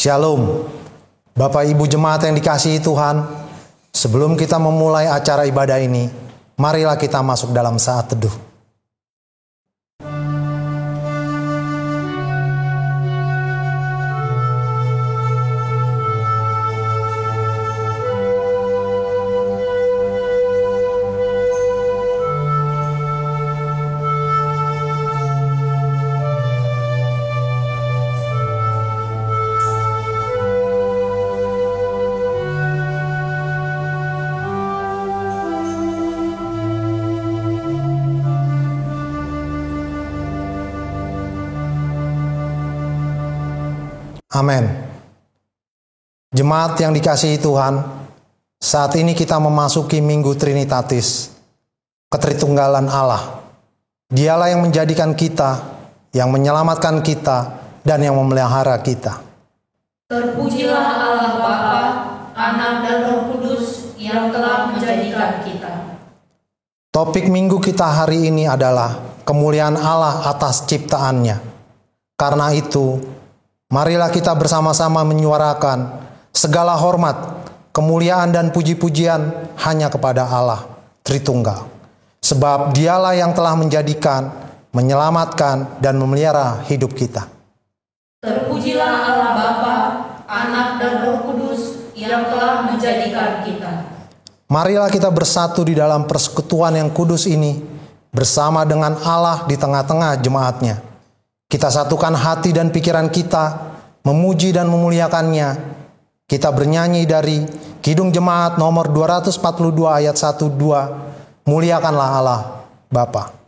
Shalom, Bapak Ibu Jemaat yang dikasihi Tuhan. Sebelum kita memulai acara ibadah ini, marilah kita masuk dalam saat teduh. Amin. Jemaat yang dikasihi Tuhan, saat ini kita memasuki Minggu Trinitatis, Ketritunggalan Allah. Dialah yang menjadikan kita, yang menyelamatkan kita, dan yang memelihara kita. Terpujilah Allah Bapa, Anak dan Roh Kudus yang telah menjadikan kita. Topik minggu kita hari ini adalah kemuliaan Allah atas ciptaannya. Karena itu, marilah kita bersama-sama menyuarakan segala hormat, kemuliaan dan puji-pujian hanya kepada Allah Tritunggal. Sebab dialah yang telah menjadikan, menyelamatkan, dan memelihara hidup kita. Terpujilah Allah Bapa, Anak dan Roh Kudus yang telah menjadikan kita. Marilah kita bersatu di dalam persekutuan yang kudus ini, bersama dengan Allah di tengah-tengah jemaatnya. Kita satukan hati dan pikiran kita, memuji dan memuliakannya. Kita bernyanyi dari Kidung Jemaat nomor 242 ayat 1-2. Muliakanlah Allah Bapa.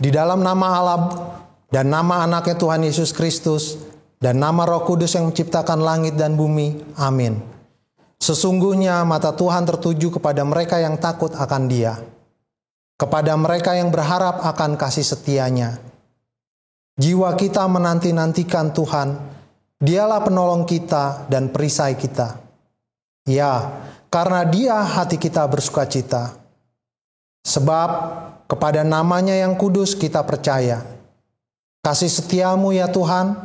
Di dalam nama Allah dan nama anaknya Tuhan Yesus Kristus dan nama Roh Kudus yang menciptakan langit dan bumi. Amin. Sesungguhnya mata Tuhan tertuju kepada mereka yang takut akan Dia, kepada mereka yang berharap akan kasih setianya. Jiwa kita menanti-nantikan Tuhan, Dialah penolong kita dan perisai kita. Ya, karena Dia hati kita bersukacita. Sebab kepada namanya yang kudus kita percaya. Kasih setiamu ya Tuhan,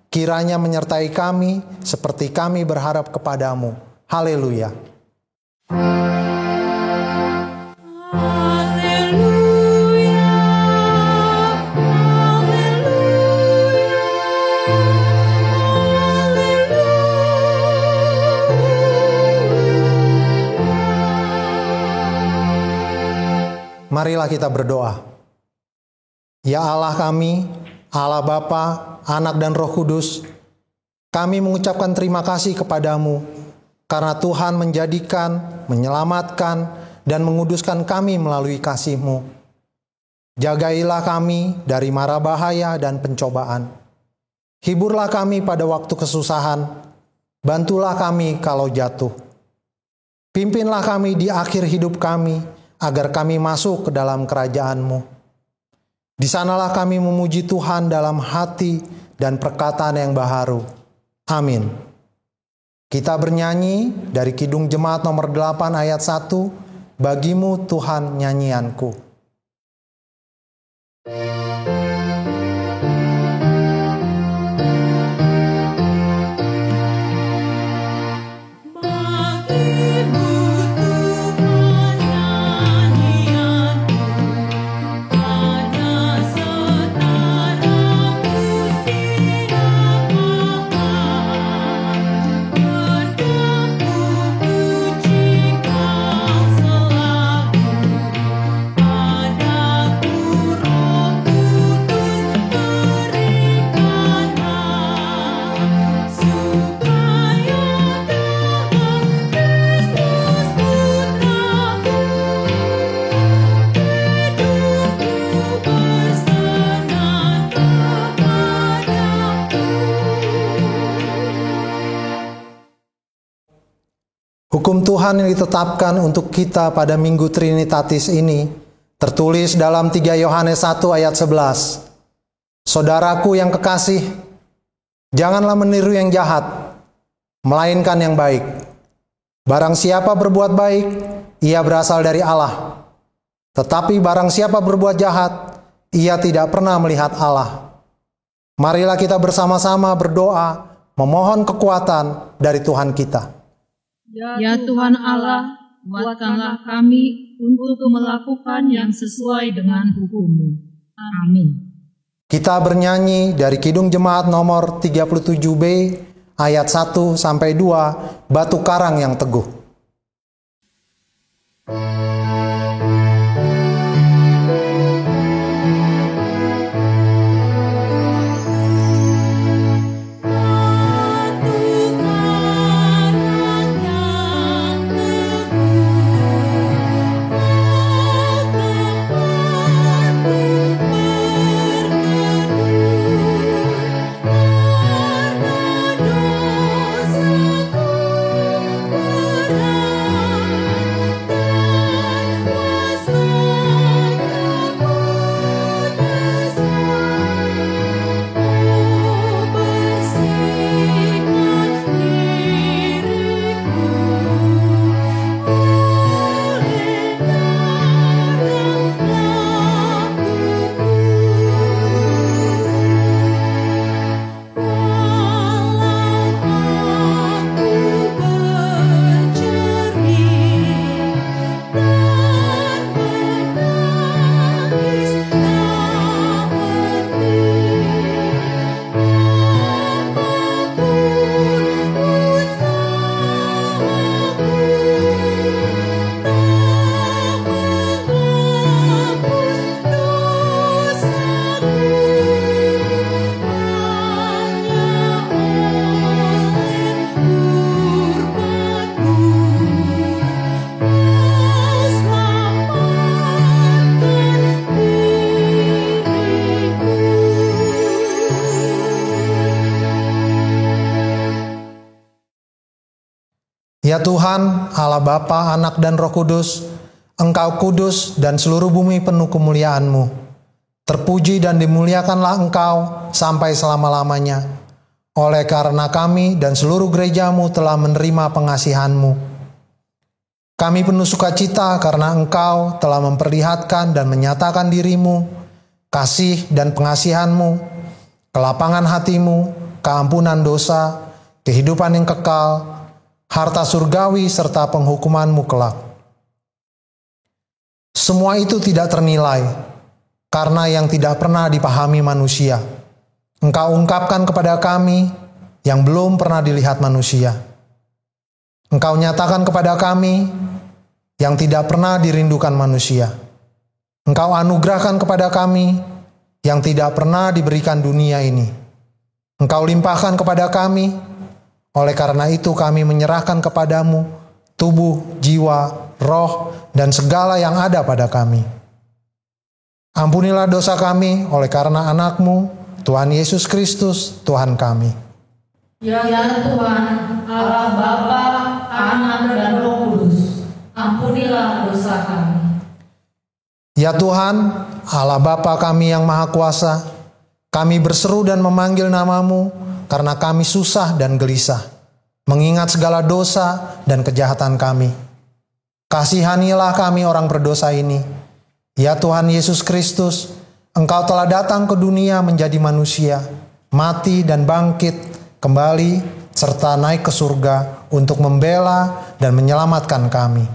kiranya menyertai kami seperti kami berharap kepadamu. Haleluya. Marilah kita berdoa. Ya Allah kami, Allah Bapa, Anak dan Roh Kudus, kami mengucapkan terima kasih kepadamu karena Tuhan menjadikan, menyelamatkan, dan menguduskan kami melalui kasih-Mu. Jagailah kami dari mara bahaya dan pencobaan. Hiburlah kami pada waktu kesusahan, bantulah kami kalau jatuh. Pimpinlah kami di akhir hidup kami, agar kami masuk ke dalam kerajaan-Mu. Di sanalah kami memuji Tuhan dalam hati dan perkataan yang baharu. Amin. Kita bernyanyi dari Kidung Jemaat nomor 8 ayat 1, Bagimu Tuhan nyanyianku. Bye. Hukum Tuhan yang ditetapkan untuk kita pada Minggu Trinitatis ini tertulis dalam 3 Yohanes 1 ayat 11. Saudaraku yang kekasih, janganlah meniru yang jahat, melainkan yang baik. Barang siapa berbuat baik, ia berasal dari Allah. Tetapi barang siapa berbuat jahat, ia tidak pernah melihat Allah. Marilah kita bersama-sama berdoa, memohon kekuatan dari Tuhan kita. Ya Tuhan Allah, kuatkanlah kami untuk melakukan yang sesuai dengan hukum-Mu. Amin. Kita bernyanyi dari Kidung Jemaat nomor 37B, ayat 1 sampai 2, Batu Karang yang Teguh. Ya Tuhan, Allah Bapa, Anak dan Roh Kudus, Engkau kudus dan seluruh bumi penuh kemuliaan-Mu. Terpuji dan dimuliakanlah Engkau sampai selama-lamanya. Oleh karena kami dan seluruh gereja-Mu telah menerima pengasihan-Mu. Kami penuh sukacita karena Engkau telah memperlihatkan dan menyatakan diri-Mu, kasih dan pengasihan-Mu, kelapangan hati-Mu, keampunan dosa, kehidupan yang kekal, harta surgawi serta penghukuman-Mu kelak. Semua itu tidak ternilai, karena yang tidak pernah dipahami manusia. Engkau ungkapkan kepada kami yang belum pernah dilihat manusia. Engkau nyatakan kepada kami yang tidak pernah dirindukan manusia. Engkau anugerahkan kepada kami yang tidak pernah diberikan dunia ini. Engkau limpahkan kepada kami. Oleh karena itu kami menyerahkan kepadamu tubuh, jiwa, roh, dan segala yang ada pada kami. Ampunilah dosa kami oleh karena Anak-Mu, Tuhan Yesus Kristus, Tuhan kami. Ya Tuhan, Allah Bapa, Anak dan Roh Kudus, ampunilah dosa kami. Ya Tuhan, Allah Bapa kami yang Maha Kuasa, kami berseru dan memanggil nama-Mu, karena kami susah dan gelisah, mengingat segala dosa dan kejahatan kami. Kasihanilah kami orang berdosa ini. Ya Tuhan Yesus Kristus, Engkau telah datang ke dunia menjadi manusia, mati dan bangkit kembali, serta naik ke surga untuk membela dan menyelamatkan kami.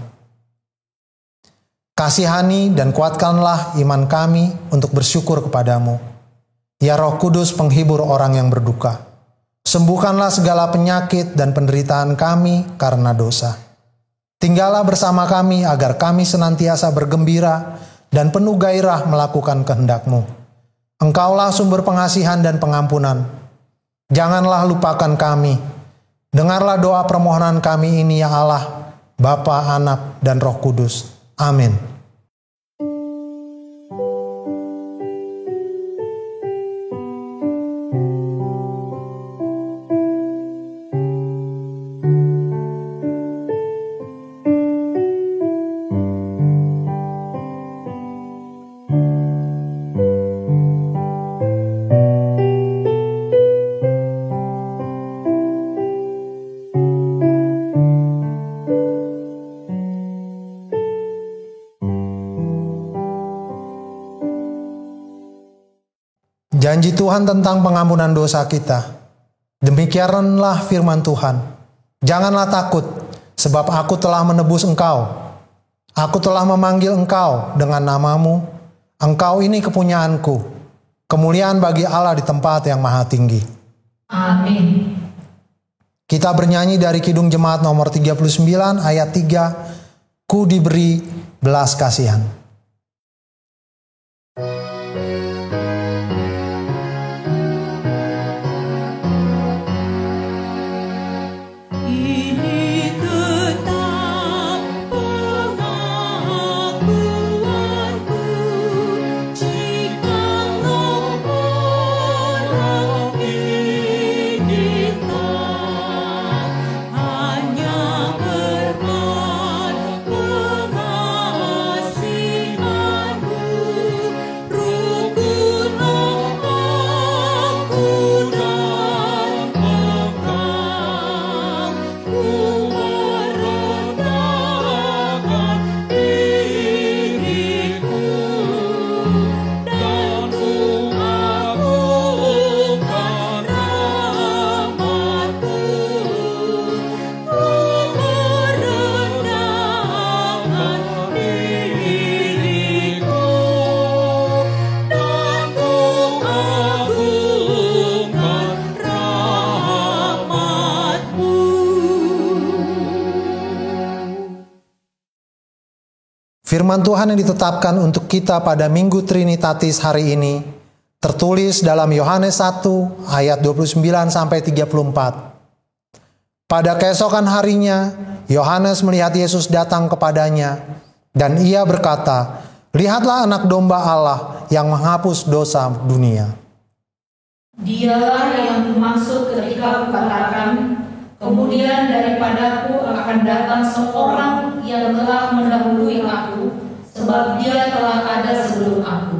Kasihani dan kuatkanlah iman kami untuk bersyukur kepadamu. Ya Roh Kudus penghibur orang yang berduka. Sembuhkanlah segala penyakit dan penderitaan kami karena dosa. Tinggallah bersama kami agar kami senantiasa bergembira dan penuh gairah melakukan kehendak-Mu. Engkaulah sumber pengasihan dan pengampunan. Janganlah lupakan kami. Dengarlah doa permohonan kami ini ya Allah, Bapa, Anak, dan Roh Kudus. Amin. Janji Tuhan tentang pengampunan dosa kita. Demikianlah firman Tuhan. Janganlah takut, sebab aku telah menebus engkau. Aku telah memanggil engkau dengan namamu. Engkau ini kepunyaanku. Kemuliaan bagi Allah di tempat yang maha tinggi. Amin. Kita bernyanyi dari Kidung Jemaat nomor 39 ayat 3. Ku diberi belas kasihan. Firman Tuhan yang ditetapkan untuk kita pada Minggu Trinitatis hari ini tertulis dalam Yohanes 1 ayat 29 sampai 34. Pada keesokan harinya, Yohanes melihat Yesus datang kepadanya dan ia berkata, "Lihatlah anak domba Allah yang menghapus dosa dunia." Dialah yang dimaksud ketika kukatakan, kemudian daripadaku akan datang seorang yang telah mendahului aku, sebab dia telah ada sebelum aku.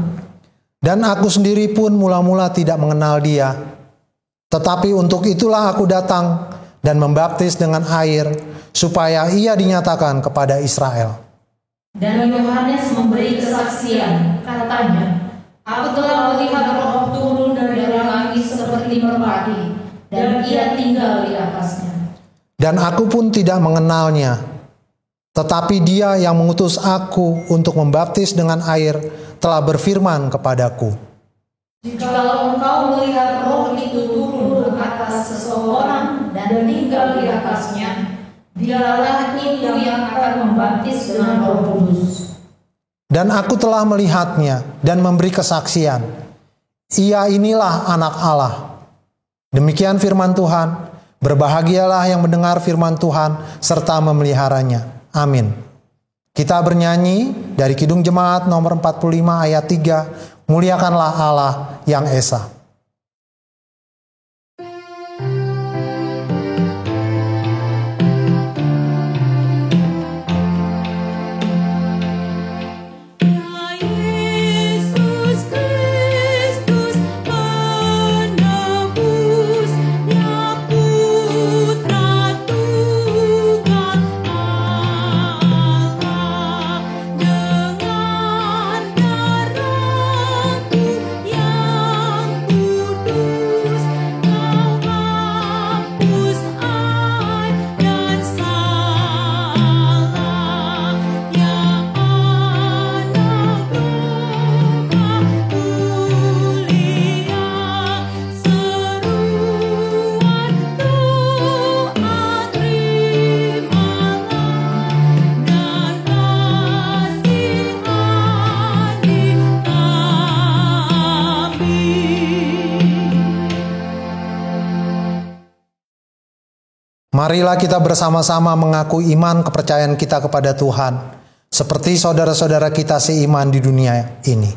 Dan aku sendiri pun mula-mula tidak mengenal dia. Tetapi untuk itulah aku datang dan membaptis dengan air, supaya ia dinyatakan kepada Israel. Dan Yohanes memberi kesaksian, katanya, aku telah melihat Roh turun dari langit seperti merpati, dan ia tinggal di atasnya. Dan aku pun tidak mengenalnya. Tetapi dia yang mengutus aku untuk membaptis dengan air telah berfirman kepadaku, jikalau engkau melihat Roh itu turun ke atas seseorang dan tinggal di atasnya, dialah itu yang akan membaptis dengan Roh Kudus. Dan aku telah melihatnya dan memberi kesaksian. Ia inilah anak Allah. Demikian firman Tuhan. Berbahagialah yang mendengar firman Tuhan serta memeliharanya. Amin. Kita bernyanyi dari Kidung Jemaat nomor 45 ayat 3. Muliakanlah Allah yang Esa. Marilah kita bersama-sama mengaku iman kepercayaan kita kepada Tuhan, seperti saudara-saudara kita seiman di dunia ini.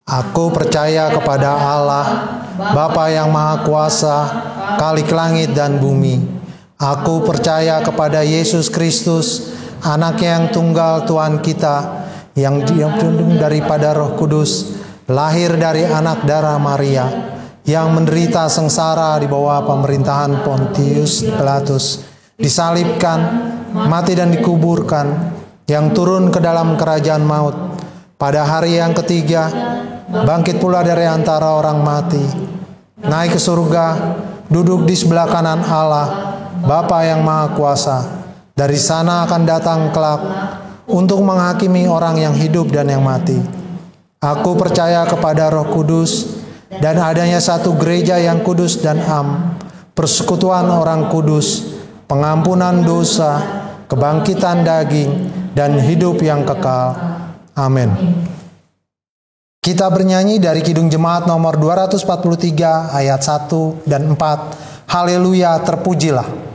Aku percaya kepada Allah, Bapa yang Maha Kuasa, Khalik langit dan bumi. Aku percaya kepada Yesus Kristus, Anak-Nya yang tunggal Tuhan kita, yang diandung daripada Roh Kudus, lahir dari anak darah Maria, yang menderita sengsara di bawah pemerintahan Pontius Pilatus, disalibkan, mati dan dikuburkan, yang turun ke dalam kerajaan maut, pada hari yang ketiga bangkit pula dari antara orang mati, naik ke surga, duduk di sebelah kanan Allah, Bapa yang Maha Kuasa. Dari sana akan datang kelak untuk menghakimi orang yang hidup dan yang mati. Aku percaya kepada Roh Kudus dan adanya satu gereja yang kudus dan am, persekutuan orang kudus, pengampunan dosa, kebangkitan daging, dan hidup yang kekal. Amin. Kita bernyanyi dari Kidung Jemaat nomor 243 ayat 1 dan 4. Haleluya, terpujilah.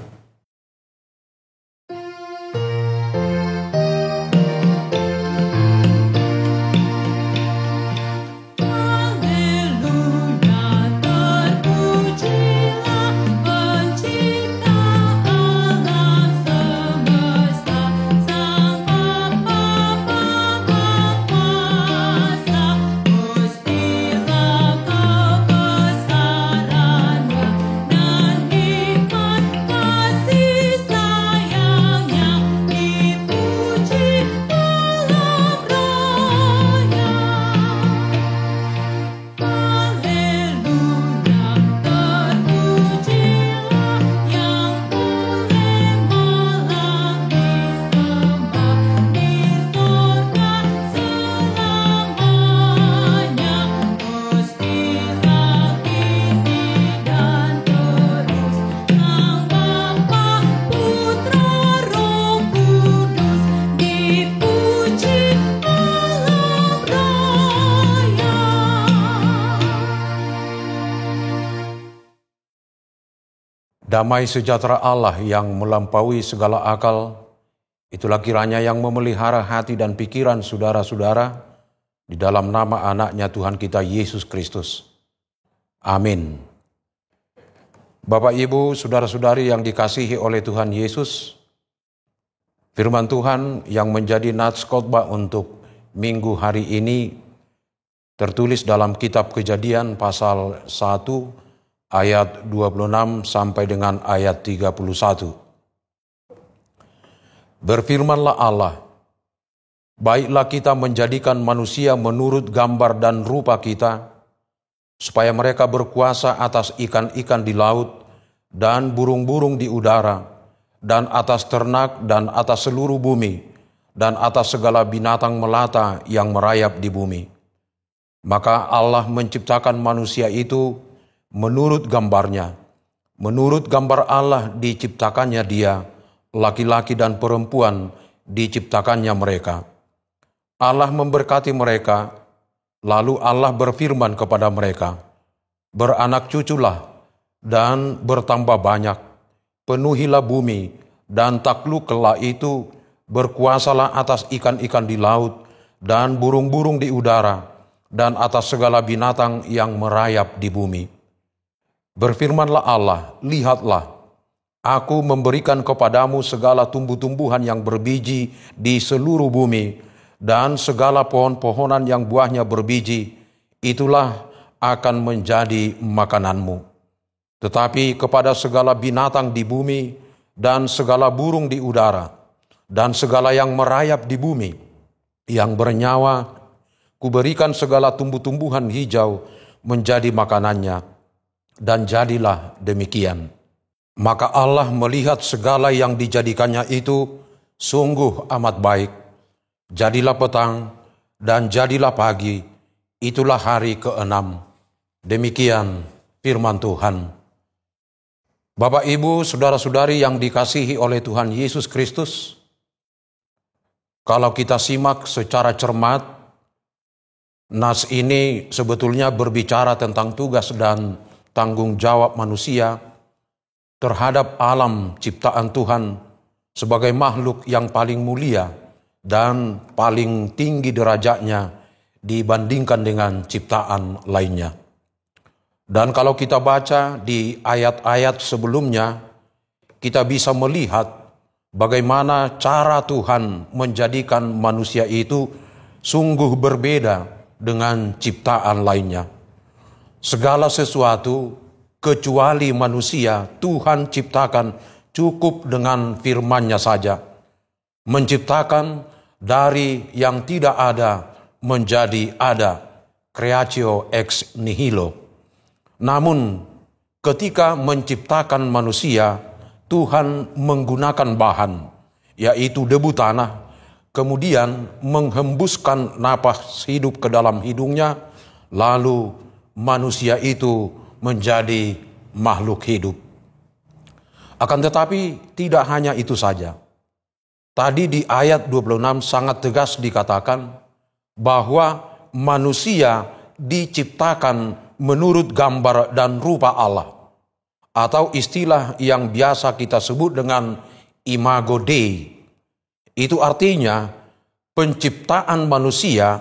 Damai sejahtera Allah yang melampaui segala akal, itulah kiranya yang memelihara hati dan pikiran saudara-saudara di dalam nama anaknya Tuhan kita Yesus Kristus. Amin. Bapak, Ibu, saudara-saudari yang dikasihi oleh Tuhan Yesus, firman Tuhan yang menjadi nats khotbah untuk minggu hari ini tertulis dalam kitab Kejadian pasal 1 ayat 26 sampai dengan ayat 31. Berfirmanlah Allah, baiklah kita menjadikan manusia menurut gambar dan rupa kita, supaya mereka berkuasa atas ikan-ikan di laut dan burung-burung di udara, dan atas ternak dan atas seluruh bumi, dan atas segala binatang melata yang merayap di bumi. Maka Allah menciptakan manusia itu menurut gambarnya. Menurut gambar Allah diciptakannya dia, laki-laki dan perempuan diciptakannya mereka. Allah memberkati mereka, lalu Allah berfirman kepada mereka, beranak cuculah dan bertambah banyak, penuhilah bumi dan takluklah itu, berkuasalah atas ikan-ikan di laut dan burung-burung di udara dan atas segala binatang yang merayap di bumi. Berfirmanlah Allah, lihatlah, aku memberikan kepadamu segala tumbuh-tumbuhan yang berbiji di seluruh bumi, dan segala pohon-pohonan yang buahnya berbiji, itulah akan menjadi makananmu. Tetapi kepada segala binatang di bumi, dan segala burung di udara, dan segala yang merayap di bumi, yang bernyawa, kuberikan segala tumbuh-tumbuhan hijau menjadi makanannya. Dan jadilah demikian. Maka Allah melihat segala yang dijadikannya itu sungguh amat baik. Jadilah petang dan jadilah pagi, itulah hari ke-6. Demikian firman Tuhan. Bapak, Ibu, saudara-saudari yang dikasihi oleh Tuhan Yesus Kristus, kalau kita simak secara cermat, nas ini sebetulnya berbicara tentang tugas dan tanggung jawab manusia terhadap alam ciptaan Tuhan sebagai makhluk yang paling mulia dan paling tinggi derajatnya dibandingkan dengan ciptaan lainnya. Dan kalau kita baca di ayat-ayat sebelumnya, kita bisa melihat bagaimana cara Tuhan menjadikan manusia itu sungguh berbeda dengan ciptaan lainnya. Segala sesuatu kecuali manusia Tuhan ciptakan cukup dengan firman-Nya saja. Menciptakan dari yang tidak ada menjadi ada. creatio ex nihilo. Namun ketika menciptakan manusia, Tuhan menggunakan bahan, yaitu debu tanah, kemudian menghembuskan napas hidup ke dalam hidungnya, lalu manusia itu menjadi makhluk hidup. Akan tetapi tidak hanya itu saja. Tadi di ayat 26 sangat tegas dikatakan bahwa manusia diciptakan menurut gambar dan rupa Allah, atau istilah yang biasa kita sebut dengan imago Dei. Itu artinya penciptaan manusia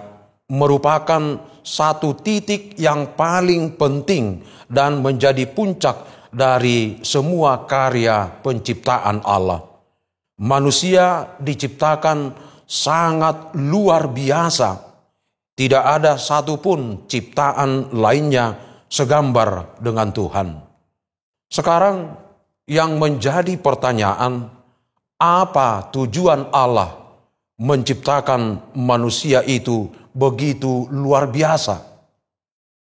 merupakan satu titik yang paling penting dan menjadi puncak dari semua karya penciptaan Allah. Manusia diciptakan sangat luar biasa. Tidak ada satupun ciptaan lainnya segambar dengan Tuhan. Sekarang yang menjadi pertanyaan, apa tujuan Allah menciptakan manusia itu begitu luar biasa?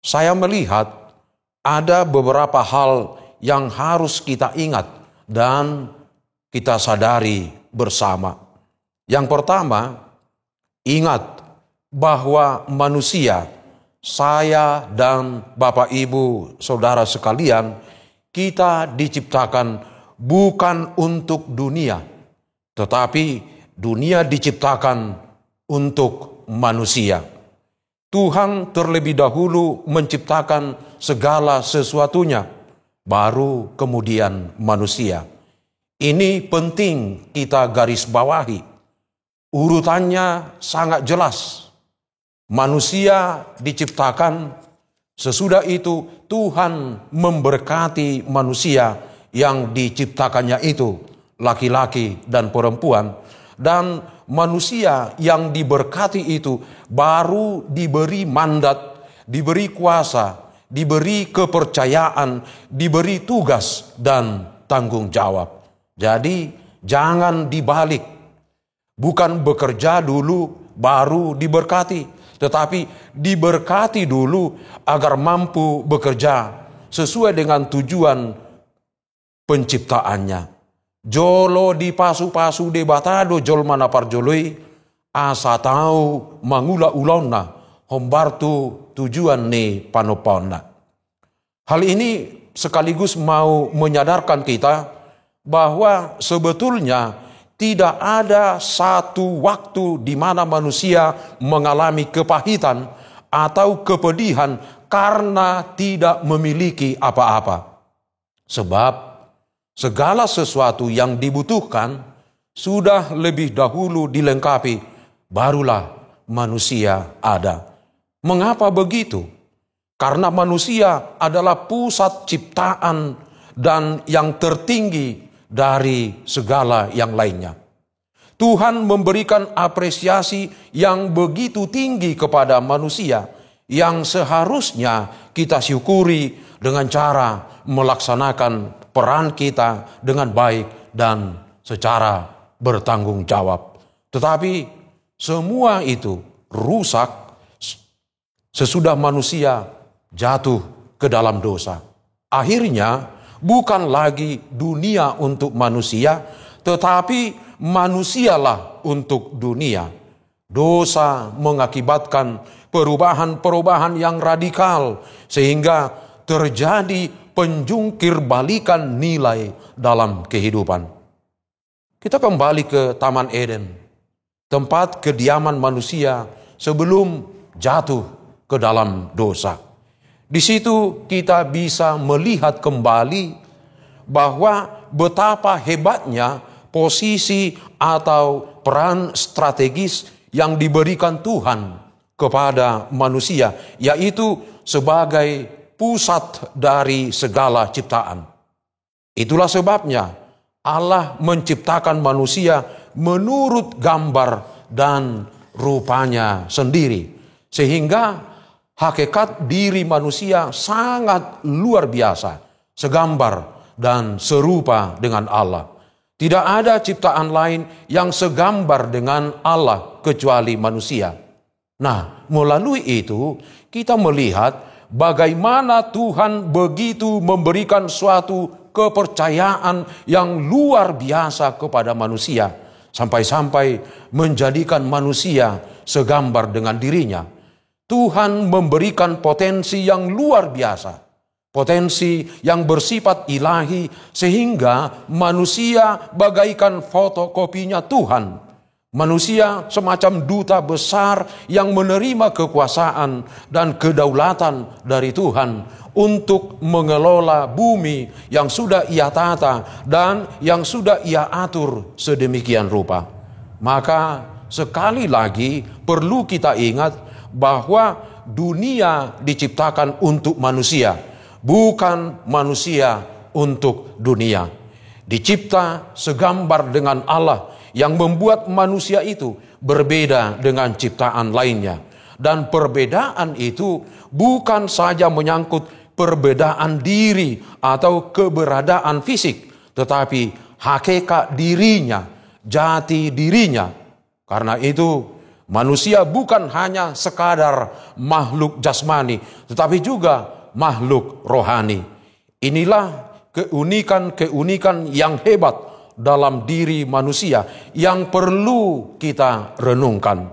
Saya melihat ada beberapa hal yang harus kita ingat dan kita sadari bersama. Yang pertama, ingat bahwa manusia, saya dan Bapak Ibu Saudara sekalian, kita diciptakan bukan untuk dunia, tetapi dunia diciptakan untuk manusia. Tuhan terlebih dahulu menciptakan segala sesuatunya, baru kemudian manusia. Ini penting kita garis bawahi. Urutannya sangat jelas. Manusia diciptakan, sesudah itu Tuhan memberkati manusia yang diciptakannya itu, laki-laki dan perempuan. Dan manusia yang diberkati itu baru diberi mandat, diberi kuasa, diberi kepercayaan, diberi tugas dan tanggung jawab. Jadi jangan dibalik. Bukan bekerja dulu baru diberkati, tetapi diberkati dulu agar mampu bekerja sesuai dengan tujuan penciptaannya. Jolo di pasu-pasu de batado jol mana parjoloi asa tahu mangula ulona hombartu tujuan ne panopona. Hal ini sekaligus mau menyadarkan kita bahwa sebetulnya tidak ada satu waktu di mana manusia mengalami kepahitan atau kepedihan karena tidak memiliki apa-apa. Sebab segala sesuatu yang dibutuhkan sudah lebih dahulu dilengkapi, barulah manusia ada. Mengapa begitu? Karena manusia adalah pusat ciptaan dan yang tertinggi dari segala yang lainnya. Tuhan memberikan apresiasi yang begitu tinggi kepada manusia yang seharusnya kita syukuri dengan cara melaksanakan peran kita dengan baik dan secara bertanggung jawab. Tetapi semua itu rusak sesudah manusia jatuh ke dalam dosa. Akhirnya bukan lagi dunia untuk manusia, tetapi manusialah untuk dunia. Dosa mengakibatkan perubahan-perubahan yang radikal sehingga terjadi penjungkir balikan nilai dalam kehidupan. Kita kembali ke Taman Eden, tempat kediaman manusia sebelum jatuh ke dalam dosa. Di situ kita bisa melihat kembali bahwa betapa hebatnya posisi atau peran strategis yang diberikan Tuhan kepada manusia, yaitu sebagai pusat dari segala ciptaan. Itulah sebabnya Allah menciptakan manusia menurut gambar dan rupanya sendiri, sehingga hakikat diri manusia sangat luar biasa, segambar dan serupa dengan Allah. Tidak ada ciptaan lain yang segambar dengan Allah kecuali manusia. Nah, melalui itu kita melihat bagaimana Tuhan begitu memberikan suatu kepercayaan yang luar biasa kepada manusia, sampai-sampai menjadikan manusia segambar dengan dirinya. Tuhan memberikan potensi yang luar biasa, potensi yang bersifat ilahi, sehingga manusia bagaikan fotokopinya Tuhan. Manusia semacam duta besar yang menerima kekuasaan dan kedaulatan dari Tuhan untuk mengelola bumi yang sudah Ia tata dan yang sudah Ia atur sedemikian rupa. Maka sekali lagi perlu kita ingat bahwa dunia diciptakan untuk manusia, bukan manusia untuk dunia. Dicipta segambar dengan Allah yang membuat manusia itu berbeda dengan ciptaan lainnya. Dan perbedaan itu bukan saja menyangkut perbedaan diri atau keberadaan fisik, tetapi hakikat dirinya, jati dirinya. Karena itu manusia bukan hanya sekadar makhluk jasmani, tetapi juga makhluk rohani. Inilah keunikan-keunikan yang hebat dalam diri manusia yang perlu kita renungkan.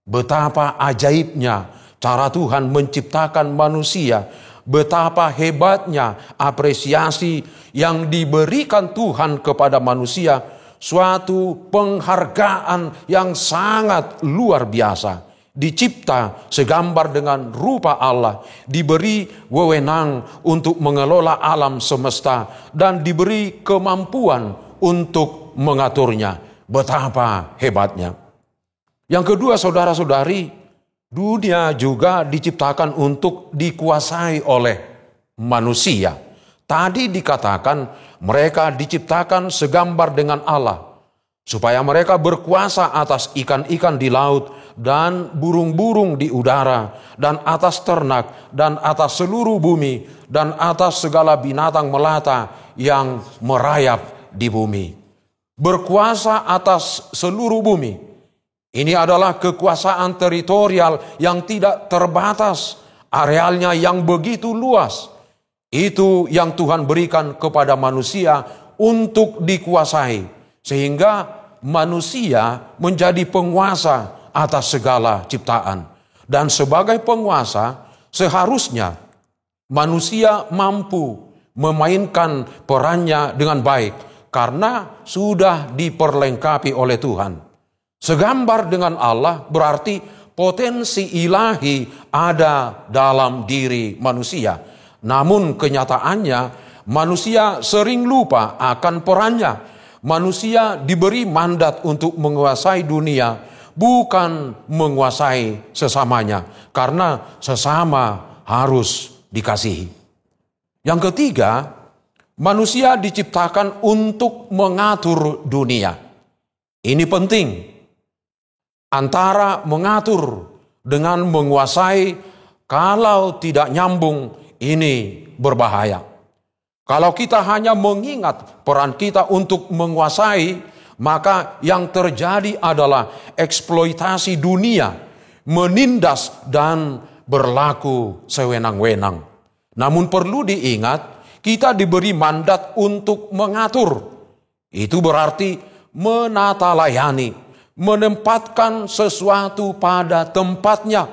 Betapa ajaibnya cara Tuhan menciptakan manusia, betapa hebatnya apresiasi yang diberikan Tuhan kepada manusia, suatu penghargaan yang sangat luar biasa. Dicipta segambar dengan rupa Allah, diberi wewenang untuk mengelola alam semesta, dan diberi kemampuan untuk mengaturnya. Betapa hebatnya. Yang kedua, saudara-saudari, dunia juga diciptakan untuk dikuasai oleh manusia. Tadi dikatakan mereka diciptakan segambar dengan Allah, supaya mereka berkuasa atas ikan-ikan di laut dan burung-burung di udara, dan atas ternak, dan atas seluruh bumi, dan atas segala binatang melata yang merayap di bumi. Berkuasa atas seluruh bumi. Ini adalah kekuasaan teritorial yang tidak terbatas, arealnya yang begitu luas. Itu yang Tuhan berikan kepada manusia untuk dikuasai, sehingga manusia menjadi penguasa atas segala ciptaan. Dan sebagai penguasa, seharusnya manusia mampu memainkan perannya dengan baik, karena sudah diperlengkapi oleh Tuhan. Segambar dengan Allah berarti potensi ilahi ada dalam diri manusia. Namun kenyataannya manusia sering lupa akan perannya. Manusia diberi mandat untuk menguasai dunia, bukan menguasai sesamanya, karena sesama harus dikasihi. Yang ketiga, manusia diciptakan untuk mengatur dunia. Ini penting. Antara mengatur dengan menguasai, kalau tidak nyambung, ini berbahaya. Kalau kita hanya mengingat peran kita untuk menguasai, maka yang terjadi adalah eksploitasi dunia, menindas dan berlaku sewenang-wenang. Namun perlu diingat, kita diberi mandat untuk mengatur. Itu berarti menata layani, menempatkan sesuatu pada tempatnya.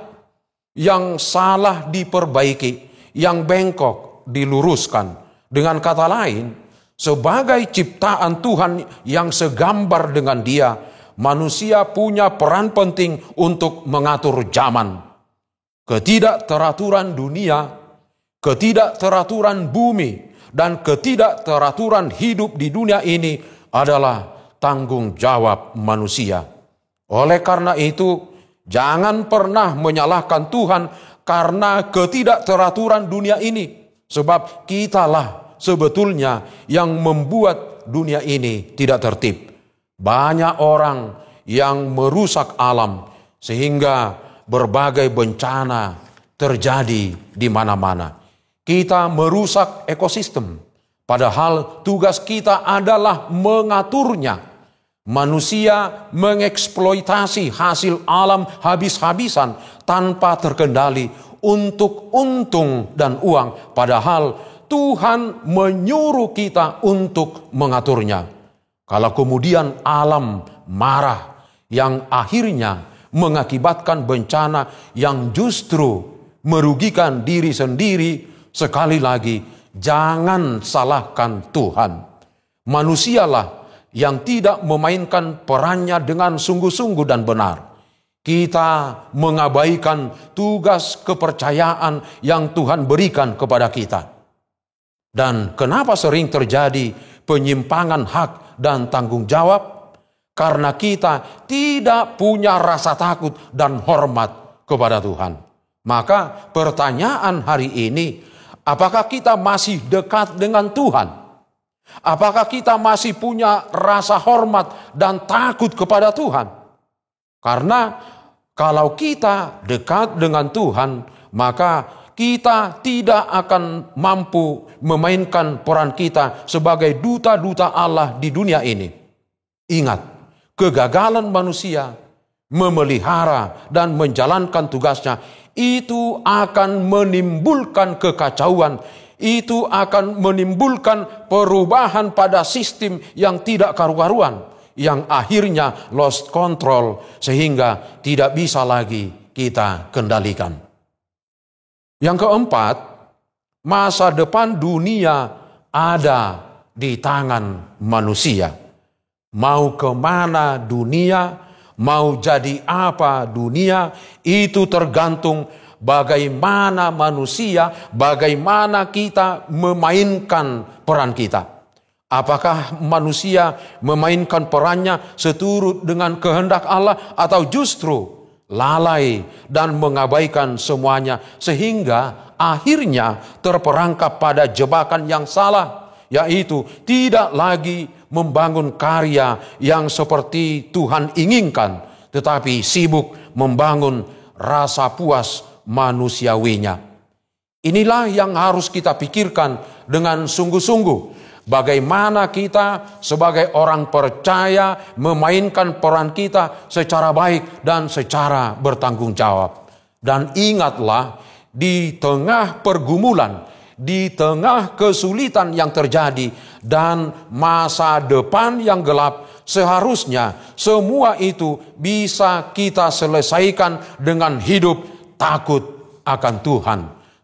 Yang salah diperbaiki, yang bengkok diluruskan. Dengan kata lain, sebagai ciptaan Tuhan yang segambar dengan Dia, manusia punya peran penting untuk mengatur zaman. Ketidakteraturan dunia, ketidakteraturan bumi, dan ketidakteraturan hidup di dunia ini adalah tanggung jawab manusia. Oleh karena itu, jangan pernah menyalahkan Tuhan karena ketidakteraturan dunia ini, sebab kitalah sebetulnya yang membuat dunia ini tidak tertib. Banyak orang yang merusak alam sehingga berbagai bencana terjadi di mana-mana. Kita merusak ekosistem, padahal tugas kita adalah mengaturnya. manusia mengeksploitasi hasil alam habis-habisan tanpa terkendali untuk untung dan uang, padahal Tuhan menyuruh kita untuk mengaturnya. Kalau kemudian alam marah yang akhirnya mengakibatkan bencana yang justru merugikan diri sendiri, sekali lagi jangan salahkan Tuhan. Manusialah yang tidak memainkan perannya dengan sungguh-sungguh dan benar. Kita mengabaikan tugas kepercayaan yang Tuhan berikan kepada kita. Dan kenapa sering terjadi penyimpangan hak dan tanggung jawab? Karena kita tidak punya rasa takut dan hormat kepada Tuhan. Maka pertanyaan hari ini, apakah kita masih dekat dengan Tuhan? Apakah kita masih punya rasa hormat dan takut kepada Tuhan? Karena kalau kita dekat dengan Tuhan, maka kita tidak akan mampu memainkan peran kita sebagai duta-duta Allah di dunia ini. Ingat, kegagalan manusia memelihara dan menjalankan tugasnya itu akan menimbulkan kekacauan. Itu akan menimbulkan perubahan pada sistem yang tidak karu-karuan, yang akhirnya lost control sehingga tidak bisa lagi kita kendalikan. Yang keempat, masa depan dunia ada di tangan manusia. Mau kemana dunia, mau jadi apa dunia, itu tergantung bagaimana manusia, bagaimana kita memainkan peran kita. Apakah manusia memainkan perannya seturut dengan kehendak Allah atau justru lalai dan mengabaikan semuanya sehingga akhirnya terperangkap pada jebakan yang salah, yaitu tidak lagi membangun karya yang seperti Tuhan inginkan, tetapi sibuk membangun rasa puas manusiawinya. Inilah yang harus kita pikirkan dengan sungguh-sungguh. Bagaimana kita sebagai orang percaya memainkan peran kita secara baik dan secara bertanggung jawab. Dan ingatlah, di tengah pergumulan, di tengah kesulitan yang terjadi dan masa depan yang gelap, seharusnya semua itu bisa kita selesaikan dengan hidup takut akan Tuhan.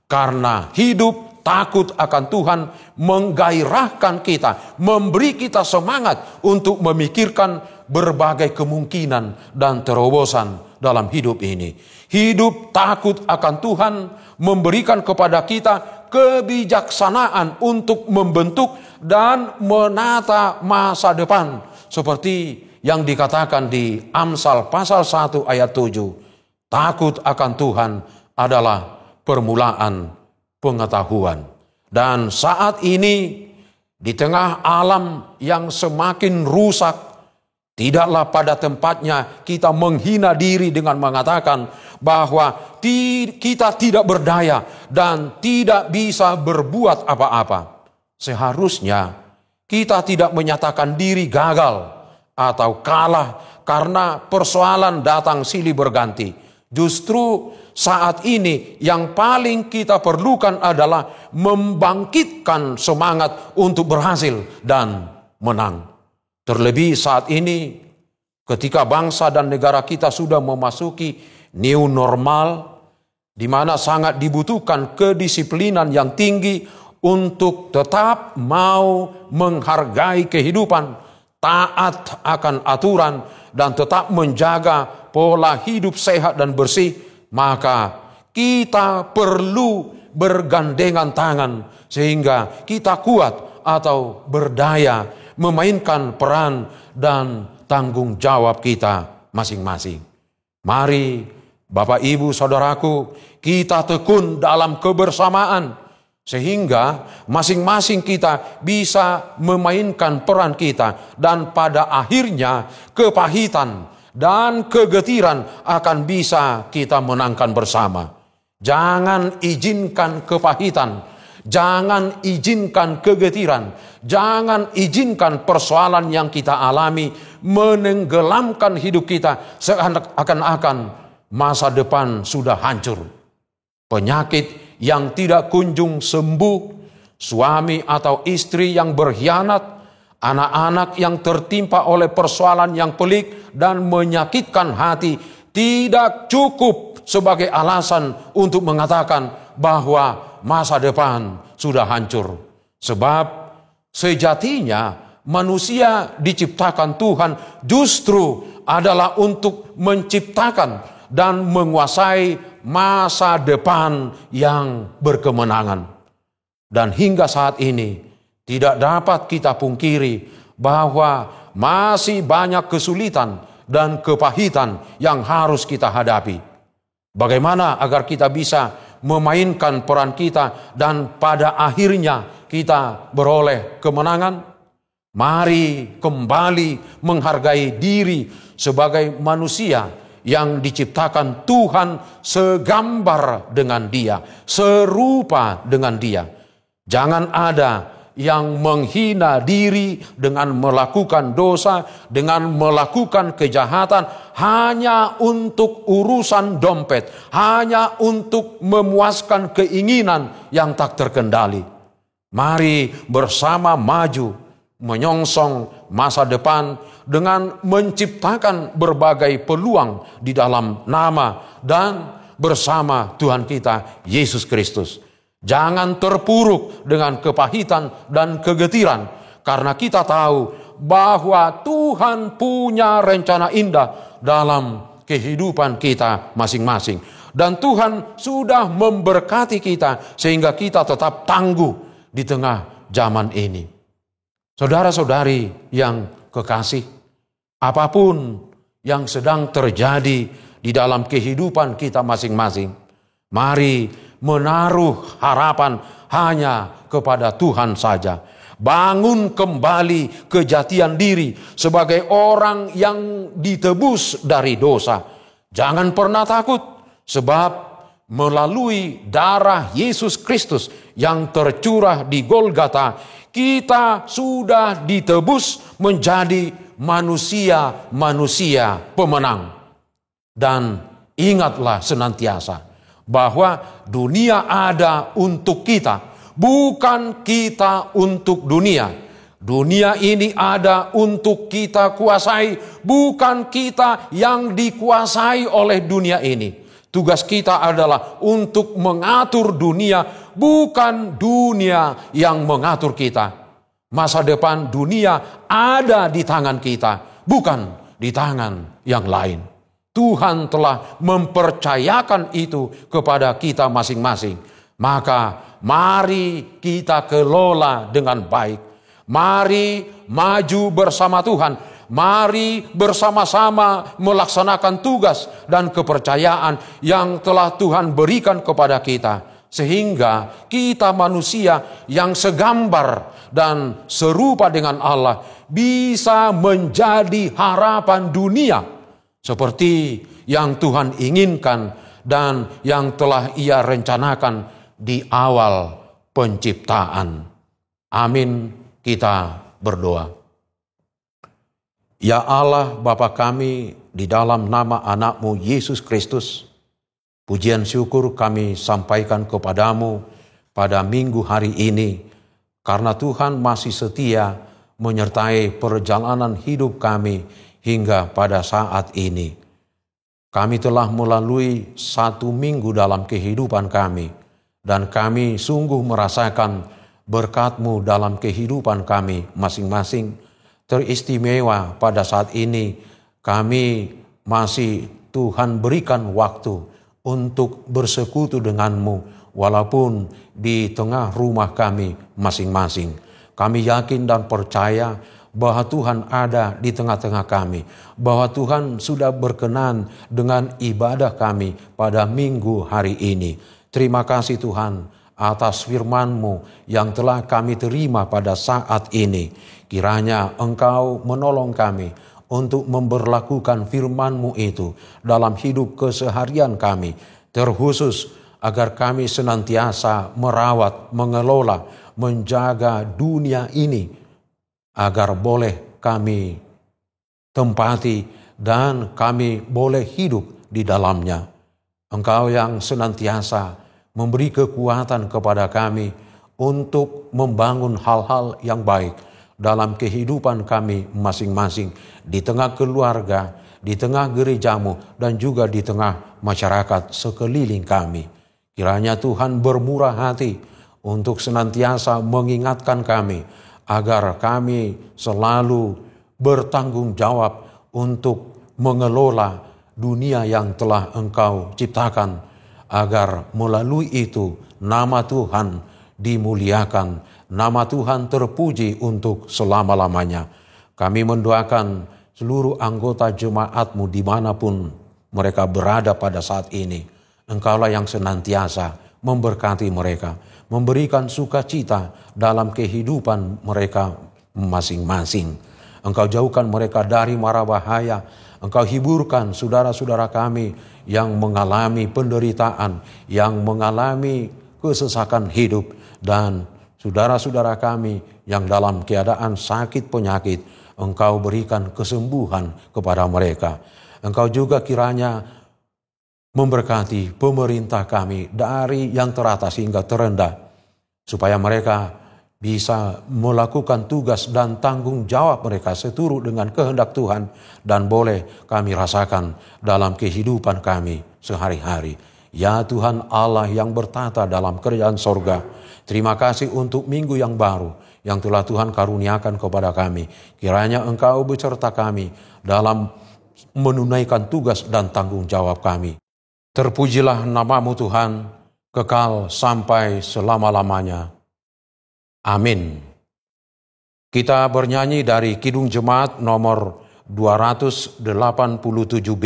Karena hidup takut akan Tuhan menggairahkan kita, memberi kita semangat untuk memikirkan berbagai kemungkinan dan terobosan dalam hidup ini. Hidup takut akan Tuhan memberikan kepada kita kebijaksanaan untuk membentuk dan menata masa depan. Seperti yang dikatakan di Amsal pasal 1 ayat 7. Takut akan Tuhan adalah permulaan pengetahuan. Dan saat ini di tengah alam yang semakin rusak, tidaklah pada tempatnya kita menghina diri dengan mengatakan bahwa kita tidak berdaya dan tidak bisa berbuat apa-apa. Seharusnya kita tidak menyatakan diri gagal atau kalah karena persoalan datang silih berganti. Justru saat ini yang paling kita perlukan adalah membangkitkan semangat untuk berhasil dan menang. Terlebih saat ini ketika bangsa dan negara kita sudah memasuki new normal, di mana sangat dibutuhkan kedisiplinan yang tinggi untuk tetap mau menghargai kehidupan, taat akan aturan, dan tetap menjaga pola hidup sehat dan bersih, maka kita perlu bergandengan tangan sehingga kita kuat atau berdaya memainkan peran dan tanggung jawab kita masing-masing. Mari Bapak Ibu Saudaraku, kita tekun dalam kebersamaan sehingga masing-masing kita bisa memainkan peran kita, dan pada akhirnya kepahitan dan kegetiran akan bisa kita menangkan bersama. Jangan izinkan kepahitan, jangan izinkan kegetiran, jangan izinkan persoalan yang kita alami menenggelamkan hidup kita seakan-akan masa depan sudah hancur. Penyakit yang tidak kunjung sembuh, suami atau istri yang berkhianat, anak-anak yang tertimpa oleh persoalan yang pelik dan menyakitkan hati tidak cukup sebagai alasan untuk mengatakan bahwa masa depan sudah hancur. Sebab sejatinya manusia diciptakan Tuhan justru adalah untuk menciptakan dan menguasai masa depan yang berkemenangan. Dan hingga saat ini tidak dapat kita pungkiri bahwa masih banyak kesulitan dan kepahitan yang harus kita hadapi. Bagaimana agar kita bisa memainkan peran kita dan pada akhirnya kita beroleh kemenangan? Mari kembali menghargai diri sebagai manusia yang diciptakan Tuhan segambar dengan Dia, serupa dengan Dia. Jangan ada yang menghina diri dengan melakukan dosa, dengan melakukan kejahatan hanya untuk urusan dompet, hanya untuk memuaskan keinginan yang tak terkendali. Mari bersama maju menyongsong masa depan dengan menciptakan berbagai peluang di dalam nama dan bersama Tuhan kita Yesus Kristus. Jangan terpuruk dengan kepahitan dan kegetiran, karena kita tahu bahwa Tuhan punya rencana indah dalam kehidupan kita masing-masing. Dan Tuhan sudah memberkati kita sehingga kita tetap tangguh di tengah zaman ini. Saudara-saudari yang kekasih, apapun yang sedang terjadi di dalam kehidupan kita masing-masing, mari menaruh harapan hanya kepada Tuhan saja. Bangun kembali kejatian diri sebagai orang yang ditebus dari dosa. Jangan pernah takut, sebab melalui darah Yesus Kristus yang tercurah di Golgota, kita sudah ditebus menjadi manusia-manusia pemenang. Dan ingatlah senantiasa bahwa dunia ada untuk kita, bukan kita untuk dunia. Dunia ini ada untuk kita kuasai, bukan kita yang dikuasai oleh dunia ini. Tugas kita adalah untuk mengatur dunia, bukan dunia yang mengatur kita. Masa depan dunia ada di tangan kita, bukan di tangan yang lain. Tuhan telah mempercayakan itu kepada kita masing-masing. Maka mari kita kelola dengan baik. Mari maju bersama Tuhan. Mari bersama-sama melaksanakan tugas dan kepercayaan yang telah Tuhan berikan kepada kita. Sehingga kita manusia yang segambar dan serupa dengan Allah bisa menjadi harapan dunia seperti yang Tuhan inginkan dan yang telah Ia rencanakan di awal penciptaan. Amin. Kita berdoa. Ya Allah Bapa kami, di dalam nama anak-Mu Yesus Kristus, pujian syukur kami sampaikan kepadamu pada minggu hari ini, karena Tuhan masih setia menyertai perjalanan hidup kami hingga pada saat ini. Kami telah melalui 1 minggu dalam kehidupan kami, dan kami sungguh merasakan berkat-Mu dalam kehidupan kami masing-masing. Teristimewa pada saat ini kami masih Tuhan berikan waktu untuk bersekutu dengan-Mu walaupun di tengah rumah kami masing-masing. Kami yakin dan percaya bahwa Tuhan ada di tengah-tengah kami, bahwa Tuhan sudah berkenan dengan ibadah kami pada minggu hari ini. Terima kasih Tuhan atas firman-Mu yang telah kami terima pada saat ini. Kiranya Engkau menolong kami untuk memberlakukan firman-Mu itu dalam hidup keseharian kami, terkhusus agar kami senantiasa merawat, mengelola, menjaga dunia ini, agar boleh kami tempati, dan kami boleh hidup di dalamnya. Engkau yang senantiasa memberi kekuatan kepada kami untuk membangun hal-hal yang baik dalam kehidupan kami masing-masing, di tengah keluarga, di tengah gerejamu, dan juga di tengah masyarakat sekeliling kami. Kiranya Tuhan bermurah hati untuk senantiasa mengingatkan kami agar kami selalu bertanggung jawab untuk mengelola dunia yang telah Engkau ciptakan, agar melalui itu nama Tuhan dimuliakan, nama Tuhan terpuji untuk selama-lamanya. Kami mendoakan seluruh anggota jemaat-Mu dimanapun mereka berada pada saat ini. Engkaulah yang senantiasa memberkati mereka, memberikan sukacita dalam kehidupan mereka masing-masing. Engkau jauhkan mereka dari mara bahaya. Engkau hiburkan saudara-saudara kami yang mengalami penderitaan, yang mengalami kesesakan hidup, dan saudara-saudara kami yang dalam keadaan sakit penyakit. Engkau berikan kesembuhan kepada mereka. Engkau juga kiranya memberkati pemerintah kami dari yang teratas hingga terendah, supaya mereka bisa melakukan tugas dan tanggung jawab mereka seturut dengan kehendak Tuhan, dan boleh kami rasakan dalam kehidupan kami sehari-hari. Ya Tuhan Allah yang bertata dalam kerajaan sorga, terima kasih untuk minggu yang baru yang telah Tuhan karuniakan kepada kami. Kiranya Engkau beserta kami dalam menunaikan tugas dan tanggung jawab kami. Terpujilah nama-Mu Tuhan, kekal sampai selama-lamanya. Amin. Kita bernyanyi dari Kidung Jemaat nomor 287B,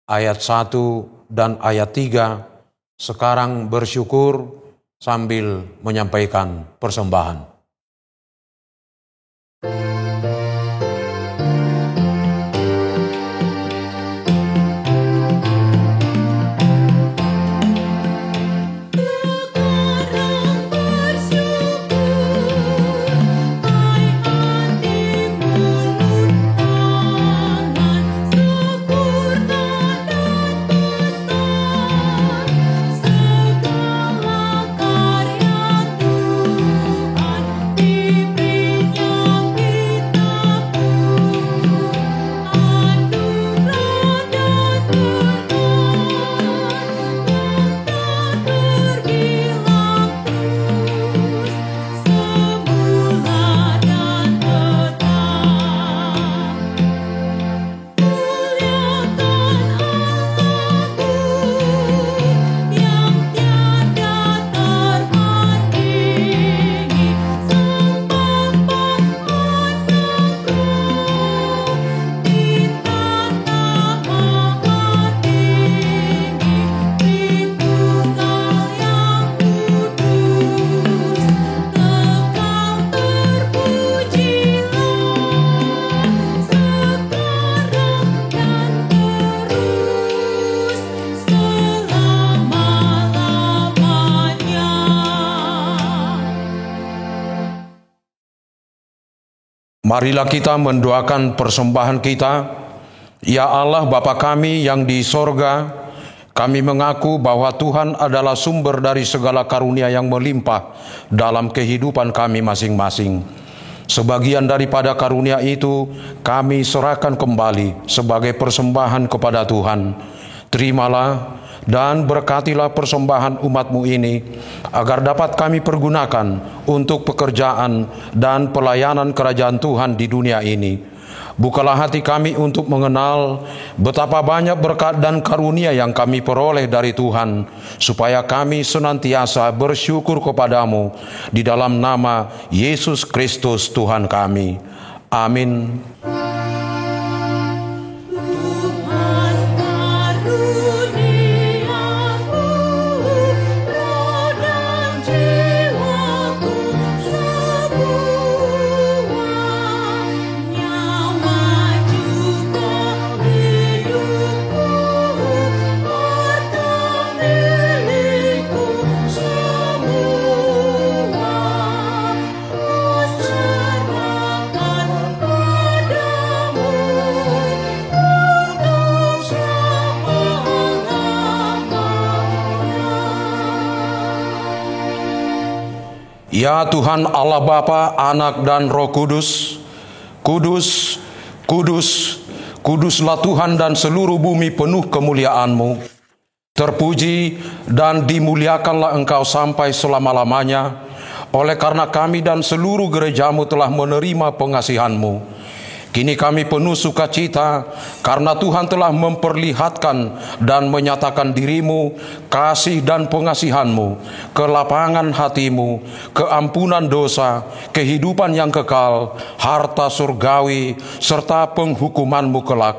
ayat 1 dan ayat 3. Sekarang bersyukur sambil menyampaikan persembahan. Marilah kita mendoakan persembahan kita. Ya Allah Bapa kami yang di sorga, kami mengaku bahwa Tuhan adalah sumber dari segala karunia yang melimpah dalam kehidupan kami masing-masing. Sebagian daripada karunia itu kami serahkan kembali sebagai persembahan kepada Tuhan. Terimalah dan berkatilah persembahan umat-Mu ini, agar dapat kami pergunakan untuk pekerjaan dan pelayanan kerajaan Tuhan di dunia ini. Bukalah hati kami untuk mengenal betapa banyak berkat dan karunia yang kami peroleh dari Tuhan, supaya kami senantiasa bersyukur kepadamu di dalam nama Yesus Kristus Tuhan kami. Amin. Serahkan pada Ya Tuhan Allah Bapa, Anak dan Roh Kudus, kudus, kudus, kuduslah Tuhan dan seluruh bumi penuh kemuliaan-Mu. Terpuji dan dimuliakanlah Engkau sampai selama-lamanya, oleh karena kami dan seluruh gereja-Mu telah menerima pengasihan-Mu. Kini kami penuh sukacita karena Tuhan telah memperlihatkan dan menyatakan diri-Mu, kasih dan pengasihan-Mu, kelapangan hati-Mu, keampunan dosa, kehidupan yang kekal, harta surgawi, serta penghukuman-Mu kelak.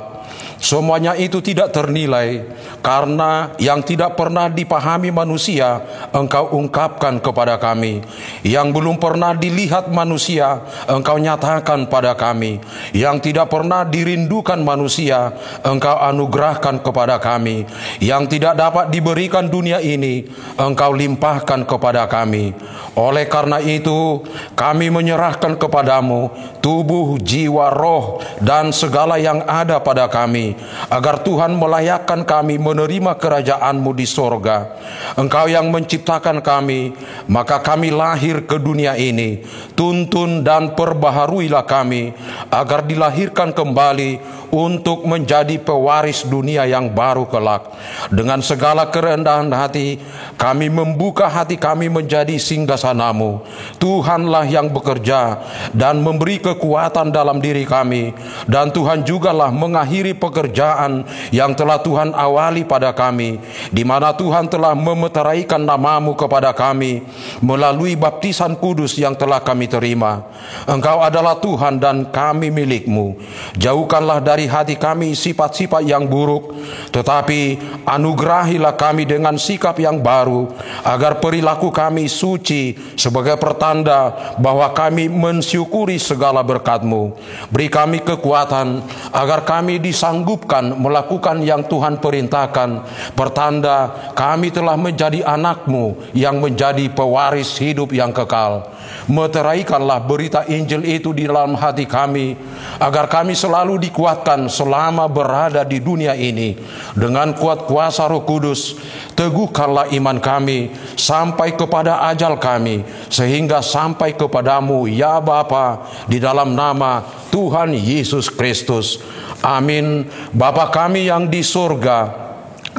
Semuanya itu tidak ternilai, karena yang tidak pernah dipahami manusia Engkau ungkapkan kepada kami. Yang belum pernah dilihat manusia Engkau nyatakan pada kami. Yang tidak pernah dirindukan manusia Engkau anugerahkan kepada kami. Yang tidak dapat diberikan dunia ini Engkau limpahkan kepada kami. Oleh karena itu kami menyerahkan kepadamu tubuh, jiwa, roh, dan segala yang ada pada kami, agar Tuhan melayakkan kami menerima kerajaan-Mu di sorga. Engkau yang menciptakan kami, maka kami lahir ke dunia ini. Tuntun dan perbaharuilah kami, agar dilahirkan kembali untuk menjadi pewaris dunia yang baru kelak. Dengan segala kerendahan hati, kami membuka hati kami menjadi singgasana-Mu. Tuhanlah yang bekerja dan memberi kekuatan dalam diri kami, dan Tuhan jugalah mengakhiri pekerjaan yang telah Tuhan awali pada kami, di mana Tuhan telah memeteraikan nama-Mu kepada kami melalui baptisan kudus yang telah kami terima. Engkau adalah Tuhan dan kami milik-Mu. Jauhkanlah dari hati kami sifat-sifat yang buruk, tetapi anugerahilah kami dengan sikap yang baru, agar perilaku kami suci sebagai pertanda bahwa kami mensyukuri segala berkat-Mu. Beri kami kekuatan agar kami disanggupkan melakukan yang Tuhan perintahkan, pertanda kami telah menjadi anak-Mu yang menjadi pewaris hidup yang kekal. Meteraikanlah berita Injil itu di dalam hati kami, agar kami selalu dikuatkan selama berada di dunia ini dengan kuat kuasa Roh Kudus. Teguhkanlah iman kami sampai kepada ajal kami, sehingga sampai kepadamu ya Bapa, di dalam nama Tuhan Yesus Kristus. Amin. Bapa kami yang di surga,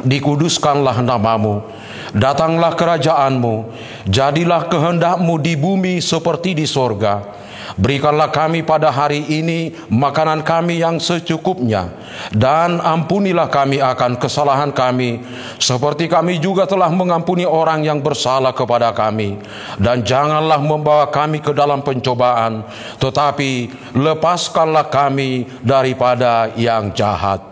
dikuduskanlah nama-Mu. Datanglah kerajaan-Mu, jadilah kehendak-Mu di bumi seperti di sorga. Berikanlah kami pada hari ini makanan kami yang secukupnya, dan ampunilah kami akan kesalahan kami, seperti kami juga telah mengampuni orang yang bersalah kepada kami. Dan janganlah membawa kami ke dalam pencobaan, tetapi lepaskanlah kami daripada yang jahat.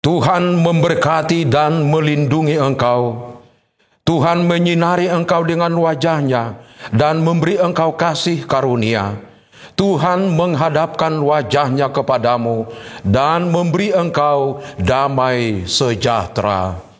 Tuhan memberkati dan melindungi engkau. Tuhan menyinari engkau dengan wajah-Nya dan memberi engkau kasih karunia. Tuhan menghadapkan wajah-Nya kepadamu dan memberi engkau damai sejahtera.